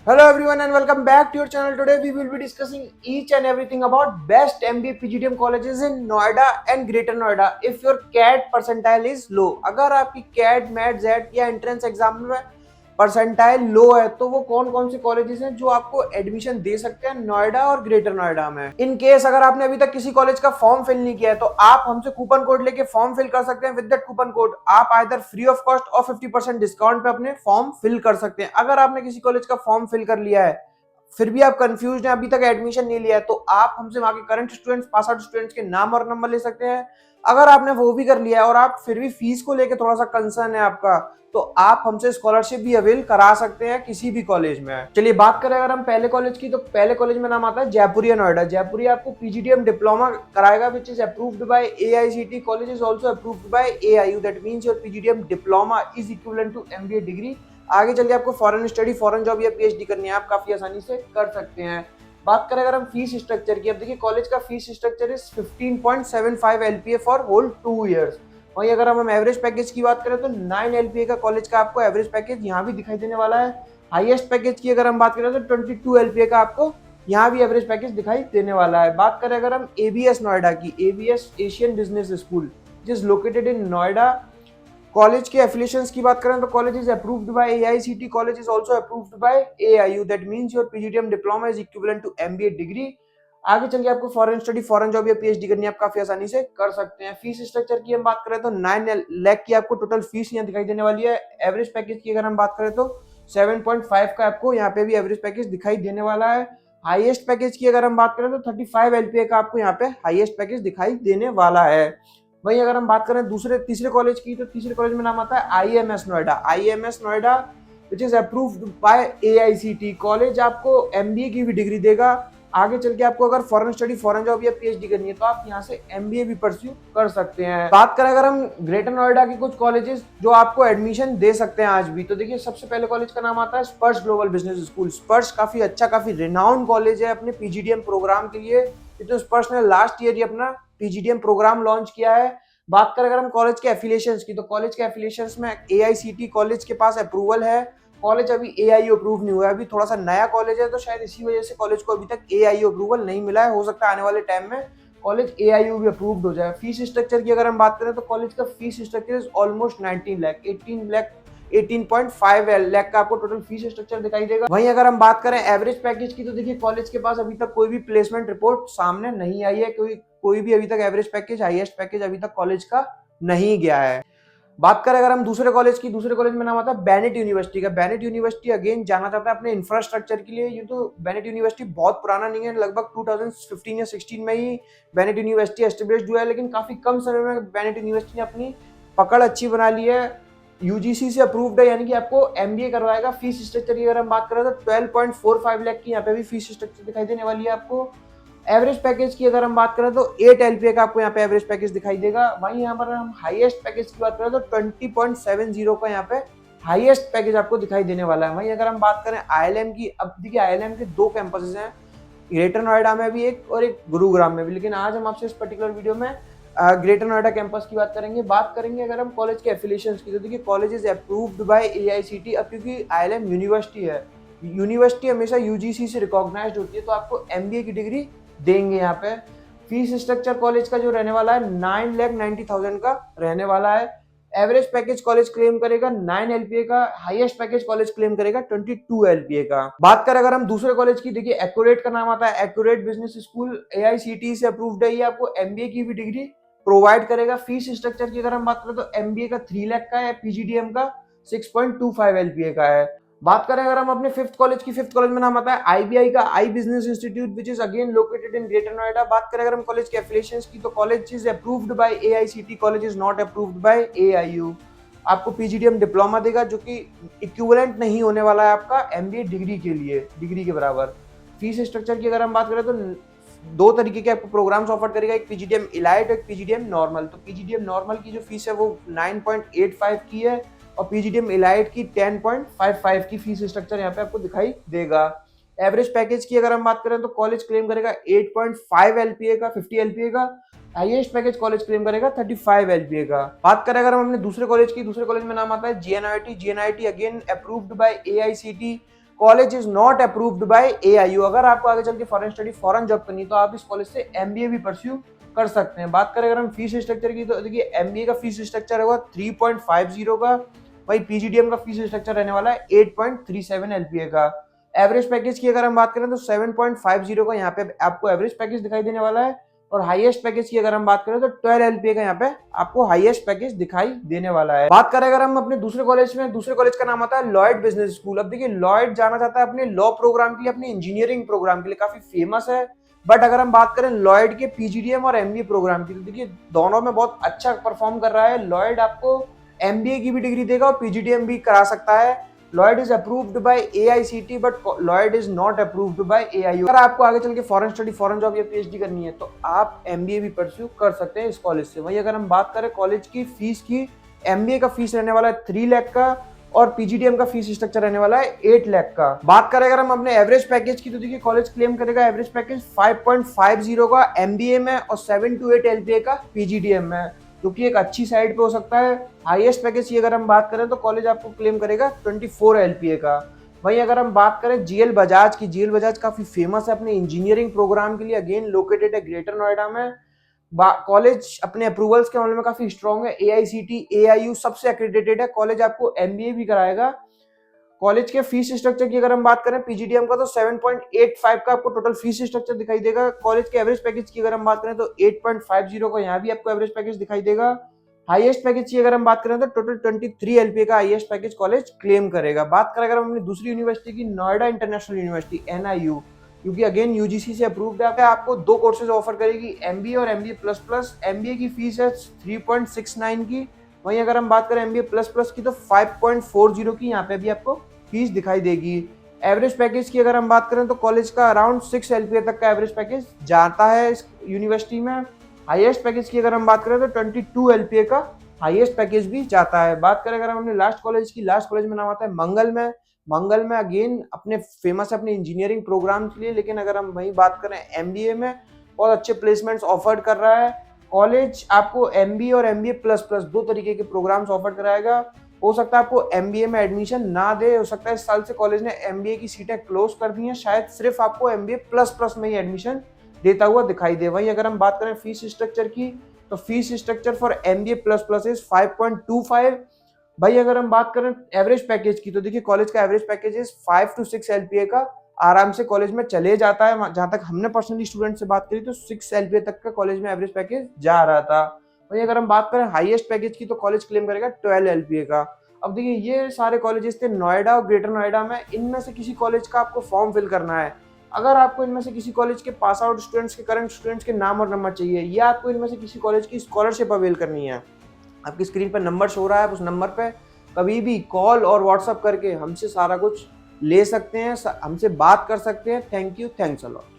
Hello everyone and welcome back to your channel. Today we will be discussing each and everything about best MBA PGDM colleges in Noida and Greater Noida. If your CAT percentile is low, अगर आपकी CAT, MAT, ZET या entrance exam में percentile लो है तो वो कौन कौन से कॉलेजेस हैं जो आपको एडमिशन दे सकते हैं नोएडा और ग्रेटर नोएडा में। इन केस अगर आपने अभी तक किसी कॉलेज का फॉर्म फिल नहीं किया है तो आप हमसे कूपन कोड लेके फॉर्म फिल कर सकते हैं। विद दैट कूपन कोड आप आइदर फ्री ऑफ कॉस्ट और 50% डिस्काउंट पे अपने फॉर्म फिल कर सकते हैं। अगर आपने किसी कॉलेज का फॉर्म फिल कर लिया है फिर भी आप कंफ्यूज हैं, अभी तक एडमिशन नहीं लिया है, तो आप हमसे वहां के current students, pass out students के नाम और नंबर ले सकते हैं। अगर आपने वो भी कर लिया है और आप फिर भी फीस को लेकर थोड़ा सा कंसर्न है आपका, तो आप हमसे स्कॉलरशिप भी अवेल करा सकते हैं किसी भी कॉलेज में। चलिए बात करें अगर हम पहले कॉलेज की, तो पहले कॉलेज में नाम आता है जयपुरिया नोएडा। जयपुरिया आपको पीजीडीएम डिप्लोमा कराएगा which is approved by AICT. College is also approved by AIU. That means your PGDM diploma is equivalent to MBA degree. आगे चल के आपको फॉरेन स्टडी, फॉरेन जॉब या पीएचडी करनी है, आप काफी आसानी से कर सकते हैं। बात करें अगर हम फीस स्ट्रक्चर की, अब देखिए कॉलेज का fees structure is 15.75 LPA for whole 2 years. वहीं अगर हम एवरेज पैकेज की बात करें तो 9 एलपीए का कॉलेज का आपको एवरेज पैकेज यहाँ भी दिखाई देने वाला है। हाईएस्ट पैकेज की अगर हम बात करें तो 22 एलपीए का आपको यहाँ भी एवरेज पैकेज दिखाई देने वाला है। बात करें अगर हम एबीएस नोएडा की, एबीएस एशियन बिजनेस स्कूल जिस लोकेटेड इन नोएडा, कॉलेज के एफिलिएशंस की बात करें तो college is approved by AICT. College is also approved by AIU. That means your PGDM diploma is equivalent to MBA degree. आगे चल के आपको फॉरेन स्टडी, फॉरेन जॉब या पीएचडी करनी है, आप काफी आसानी से कर सकते हैं। फीस स्ट्रक्चर की हम बात करें तो 9 लाख की आपको टोटल फीस यहाँ दिखाई देने वाली है। एवरेज पैकेज की अगर हम बात करें तो 7.5 का आपको यहाँ पे भी एवरेज पैकेज दिखाई देने वाला है। हाईएस्ट पैकेज की अगर हम बात करें तो 35 एलपीए का आपको यहाँ पे हाईएस्ट पैकेज दिखाई देने वाला है। वहीं अगर हम बात करें तीसरे कॉलेज की, तो तीसरे कॉलेज में नाम आता है IMS Noida. IMS Noida which is approved by AICT. College आपको एमबीए की भी डिग्री देगा। आगे चल के आपको अगर फॉरेन स्टडी, फॉरेन जॉब या पीएचडी करनी है तो आप यहाँ से एमबीए भी परस्यू कर सकते हैं। बात करें अगर हम ग्रेटर नोएडा की कुछ कॉलेजेस जो आपको एडमिशन दे सकते हैं आज भी, तो देखिए सबसे पहले कॉलेज का नाम आता है स्पर्श ग्लोबल बिजनेस स्कूल। स्पर्श काफी अच्छा, काफी रिनाउंड कॉलेज है अपने पीजीडीएम प्रोग्राम के लिए। तो स्पर्श ने लास्ट ईयर ही अपना पीजीडीएम प्रोग्राम लॉन्च किया है। बात करें अगर हम कॉलेज के एफिलिएशंस की, तो कॉलेज के एफिलिएशंस में एआईसीटी कॉलेज के पास अप्रूवल है। कॉलेज अभी एआईयू अप्रूव नहीं हुआ है, अभी थोड़ा सा नया कॉलेज है तो शायद इसी वजह से कॉलेज को अभी तक एआईयू अप्रूवल नहीं मिला है। हो सकता है आने वाले टाइम में कॉलेज एआईयू भी अप्रूव्ड हो जाए। फीस स्ट्रक्चर की अगर हम बात करें तो कॉलेज का fees structure is almost 19 lakh, 18.5 lakh का आपको टोटल फीस स्ट्रक्चर दिखाई देगा। वहीं अगर हम बात करें एवरेज पैकेज की, तो देखिए कॉलेज के पास अभी तक कोई भी प्लेसमेंट रिपोर्ट सामने नहीं आई है। कोई भी अभी तक एवरेज पैकेज, हाईएस्ट पैकेज अभी तक कॉलेज का नहीं गया है। बात करें अगर हम दूसरे कॉलेज की, दूसरे कॉलेज में नाम आता है बेनेट यूनिवर्सिटी का। बेनेट यूनिवर्सिटी अगेन जाना जाता है अपने इंफ्रास्ट्रक्चर के लिए। ये तो बेनेट यूनिवर्सिटी बहुत पुराना नहीं है, लगभग 2015 या 16 में ही बेनेट यूनिवर्सिटी एस्टेब्लिश्ड हुआ है, लेकिन काफी कम समय में बेनेट यूनिवर्सिटी ने अपनी पकड़ अच्छी बना ली है। यूजीसी से अप्रूव्ड है, यानी कि आपको एमबीए करवाएगा। फीस स्ट्रक्चर की अगर हम बात करें तो 12.45 लाख की यहाँ पे भी फीस स्ट्रक्चर दिखाई देने वाली है आपको। एवरेज पैकेज की अगर हम बात करें तो 8 एलपीए का आपको यहाँ पे एवरेज पैकेज दिखाई देगा। वहीं यहाँ पर हम हाईएस्ट पैकेज की बात करें तो 20.70 का यहाँ पे हाईएस्ट पैकेज आपको दिखाई देने वाला है। वहीं अगर हम बात करें आईएलएम की, अब देखिए आईएलएम के 2 कैंपसेस हैं, ग्रेटर नोएडा में भी एक और एक गुरुग्राम में भी, लेकिन आज हम आपसे इस पर्टिकुलर वीडियो में ग्रेटर नोएडा कैंपस की बात करेंगे अगर हम कॉलेज के एफिलिएशंस की, तो देखिए college is approved by AICT. अब क्योंकि आईएलएम यूनिवर्सिटी है, यूनिवर्सिटी हमेशा यूजीसी से रिकॉग्नाइज्ड होती है, तो आपको एमबीए की डिग्री देंगे यहाँ पे। फीस स्ट्रक्चर कॉलेज का जो रहने वाला है 9,90,000 का रहने वाला है। एवरेज पैकेज कॉलेज क्लेम करेगा 9 एलपीए का, हाईएस्ट पैकेज कॉलेज क्लेम करेगा 22 एलपीए का। बात करें अगर हम दूसरे कॉलेज की, देखिए एक्यूरेट का नाम आता है, एक्यूरेट बिजनेस स्कूल एआईसीटी से अप्रूव्ड है। ये आपको एमबीए की भी डिग्री प्रोवाइड करेगा। फीस स्ट्रक्चर की अगर हम बात करें तो एमबीए का 3 लाख का है, पीजीडीएम का 6.25 एलपीए का है। बात करें अगर हम अपने फिफ्थ कॉलेज की, फिफ्थ कॉलेज में नाम आता है आईबीआई का, I business institute which is again located in greater Noida. बात करें अगर हम कॉलेज के एफिलिएशंस की, तो college is approved by AICT, college is not approved by AIU. आपको पीजीडीएम डिप्लोमा देगा जो कि इक्विवेलेंट नहीं होने वाला है आपका एमबीए डिग्री के लिए, डिग्री के बराबर। फीस स्ट्रक्चर की अगर हम बात करें तो 2 तरीके के आपको प्रोग्राम्स ऑफर करेगा, एक पीजीडीएम इलाइट, एक पीजीडीएम नॉर्मल। तो पीजीडीएम नॉर्मल की जो फीस है वो 9.85 की है और पीजीडीएम इलाइट की 10.55 की फीस स्ट्रक्चर यहाँ पे आपको दिखाई देगा। एवरेज पैकेज की अगर हम बात करें तो कॉलेज क्लेम करेगा 8.5 एलपीए का, 50 एलपीए का। हाईएस्ट पैकेज कॉलेज क्लेम करेगा 35 एलपीए का। बात करें अगर हम अपने दूसरे कॉलेज की, दूसरे कॉलेज में नाम आता है GNIT. GNIT again approved by AICT. College is not approved bye AIU। अगर आपको आगे चल के फॉरेन स्टडी फॉरेन जॉब करनी तो आप इस कॉलेज से MBA भी परस्यू कर सकते हैं। बात करें अगर हम फीस स्ट्रक्चर की तो देखिए MBA का फीस स्ट्रक्चर होगा 3.50 का, वही PGDM का फीस स्ट्रक्चर रहने वाला है 8.37 LPA का। एवरेज पैकेज की अगर हम बात करें तो 7.50 का यहाँ पे आपको एवरेज पैकेज दिखाई देने वाला है, और हाईएस्ट पैकेज की अगर हम बात करें तो 12 LPA का यहाँ पे आपको हाईएस्ट पैकेज दिखाई देने वाला है। बात करें अगर हम अपने दूसरे कॉलेज का नाम आता है लॉयड बिजनेस स्कूल। अब देखिए लॉयड जाना जाता है अपने लॉ प्रोग्राम के लिए, अपने इंजीनियरिंग प्रोग्राम के लिए काफी फेमस है। बट अगर हम बात करें लॉयड के PGDM और MBA प्रोग्राम की तो देखिए दोनों में बहुत अच्छा परफॉर्म कर रहा है। लॉयड आपको MBA की भी डिग्री देगा और PGDM भी करा सकता है। Lloyd is approved by AICT but Lloyd is not approved by AIU। अगर आपको आगे चल के फॉरेन स्टडी फॉरेन जॉब या PhD करनी है तो आप MBA भी परस्यू कर सकते हैं इस कॉलेज से। वही अगर हम बात करें कॉलेज की फीस की, MBA का फीस रहने वाला है 3 लाख का और PGDM का फीस स्ट्रक्चर रहने वाला है 8 लाख का। बात करें अगर हम अपने एवरेज पैकेज की तो देखिए कॉलेज क्लेम करेगा एवरेज पैकेज 5.50 का MBA में और 7 to 8 LPA का PGDM में, जो कि एक अच्छी साइड पे हो सकता है। हाईएस्ट पैकेज की अगर हम बात करें तो कॉलेज आपको क्लेम करेगा 24 LPA का। वहीं अगर हम बात करें GL बजाज की, GL बजाज काफी फेमस है अपने इंजीनियरिंग प्रोग्राम के लिए, अगेन लोकेटेड है ग्रेटर नोएडा में। कॉलेज अपने अप्रूवल्स के मामले में काफी स्ट्रॉन्ग है, AICT AIU सबसे एक्रेडिटेड है। कॉलेज आपको MBA भी कराएगा। कॉलेज के फीस स्ट्रक्चर की अगर हम बात करें PGDM का तो 7.85 का आपको टोटल फीस स्ट्रक्चर दिखाई देगा। कॉलेज के एवरेज पैकेज की अगर हम बात करें तो 8.50 का यहाँ भी आपको एवरेज पैकेज दिखाई देगा। हाईएस्ट पैकेज की अगर हम बात करें तो टोटल 23 LPA का हाईएस्ट पैकेज कॉलेज क्लेम करेगा। बात करें अगर हम अपनी दूसरी यूनिवर्सिटी की, नोएडा इंटरनेशनल यूनिवर्सिटी NIU, क्योंकि अगेन UGC से अप्रूव्ड है, आपको 2 कोर्सेज ऑफर करेगी, MBA और MBA++। MBA की फीस है 3.69 की, वहीं अगर हम बात करें MBA++ की तो 5.40 की यहाँ पे भी आपको फीस दिखाई देगी। एवरेज पैकेज की अगर हम बात करें तो कॉलेज का अराउंड 6 LPA तक का एवरेज पैकेज जाता है इस यूनिवर्सिटी में। हाईएस्ट पैकेज की अगर हम बात करें तो 22 LPA का हाईएस्ट पैकेज भी जाता है। बात करें अगर हम अपने लास्ट कॉलेज में नाम आता है मंगल में अगेन अपने फेमस है अपने इंजीनियरिंग प्रोग्राम के लिए, लेकिन अगर हम वही बात करें MBA में बहुत अच्छे प्लेसमेंट्स ऑफर कर रहा है। कॉलेज आपको MBA और MBA++ 2 तरीके के प्रोग्राम्स ऑफर कराएगा। हो सकता है आपको MBA में एडमिशन ना दे, हो सकता है इस साल से कॉलेज ने MBA की सीटें क्लोज कर दी हैं, शायद सिर्फ आपको MBA++ में ही एडमिशन देता हुआ दिखाई दे। वहीं अगर हम बात करें फीस स्ट्रक्चर की तो fees structure for MBA++ is 5.25। भाई अगर हम बात करें एवरेज पैकेज की तो देखिए कॉलेज का average package is 5 to 6 LPA का आराम से कॉलेज में चले जाता है। जहां तक हमने पर्सनली स्टूडेंट से बात करी तो 6 LPA तक का कॉलेज में एवरेज पैकेज जा रहा था। वहीं अगर हम बात करें हाईएस्ट पैकेज की तो कॉलेज क्लेम करेगा 12 LPA का। अब देखिए ये सारे कॉलेजेस थे नोएडा और ग्रेटर नोएडा में, इनमें से किसी कॉलेज का आपको फॉर्म फिल करना है। अगर आपको इनमें से किसी कॉलेज के पास आउट स्टूडेंट्स के करंट स्टूडेंट्स के नाम और नंबर चाहिए, या आपको इनमें से किसी कॉलेज की स्कॉलरशिप अवेल करनी है, आपकी स्क्रीन पर नंबर शो हो रहा है, उस नंबर पे कभी भी कॉल और व्हाट्सएप करके हमसे सारा कुछ ले सकते हैं, हमसे बात कर सकते हैं। Thank you, thanks a lot.